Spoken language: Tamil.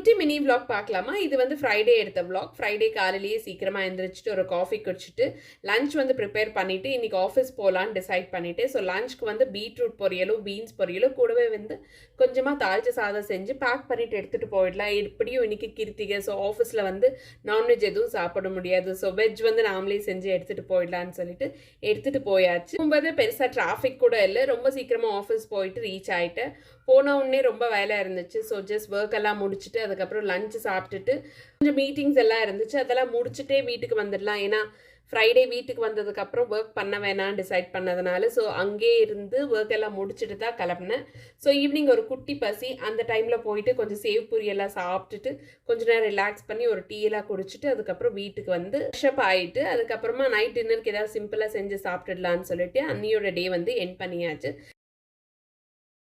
குட்டி மினி vlog பார்க்கலாமா? இது வந்து ஃப்ரைடே எடுத்த vlog. ஃப்ரைடே காலையிலேயே சீக்கிரமா எந்திரிச்சுட்டு ஒரு காஃபி குடிச்சிட்டு லஞ்ச் வந்து ப்ரிப்பேர் பண்ணிட்டு இன்னைக்கு ஆஃபீஸ் போகலான்னு டிசைட் பண்ணிட்டு ஸோ லஞ்ச்க்கு வந்து பீட்ரூட் பொரியலும் பீன்ஸ் பொரியலும் கூடவே வந்து கொஞ்சமாக தாளிச்ச சாதம் செஞ்சு பேக் பண்ணிட்டு எடுத்துகிட்டு போயிடலாம். எப்படியும் இன்னைக்கு கிருத்திகை ஸோ ஆஃபீஸில் வந்து நான்வெஜ் எதுவும் சாப்பிட முடியாது. ஸோ வெஜ் வந்து நாமளே செஞ்சு எடுத்துகிட்டு போயிடலான்னு சொல்லிட்டு எடுத்துகிட்டு போயாச்சு. போகும்போது பெருசாக டிராஃபிக் கூட இல்லை. ரொம்ப சீக்கிரமாக ஆஃபீஸ் போயிட்டு ரீச் ஆகிட்டேன். போன உடனே ரொம்ப வேலை இருந்துச்சு. ஸோ ஜஸ்ட் ஒர்க் எல்லாம் முடிச்சுட்டு அதுக்கப்புறம் லஞ்ச் சாப்பிட்டுட்டு கொஞ்சம் மீட்டிங்ஸ் எல்லாம் இருந்துச்சு. அதெல்லாம் முடிச்சுட்டே வீட்டுக்கு வந்துடலாம். ஏன்னா ஃப்ரைடே வீட்டுக்கு வந்ததுக்கப்புறம் ஒர்க் பண்ண வேணாம்னு டிசைட் பண்ணதுனால ஸோ அங்கே இருந்து ஒர்க் எல்லாம் முடிச்சுட்டு தான் கிளம்புனேன். ஸோ ஈவினிங் ஒரு குட்டி பசி அந்த டைமில் போயிட்டு கொஞ்சம் சேவ் பூரியெல்லாம் சாப்பிட்டுட்டு கொஞ்ச நேரம் ரிலாக்ஸ் பண்ணி ஒரு டீ எல்லாம் குடிச்சிட்டு அதுக்கப்புறம் வீட்டுக்கு வந்து ஃப்ரெஷ்அப் ஆகிட்டு அதுக்கப்புறமா நைட் டின்னருக்கு ஏதாவது சிம்பிளாக செஞ்சு சாப்பிட்டுடலான்னு சொல்லிட்டு அன்னியோட டே வந்து எண்ட் பண்ணியாச்சு.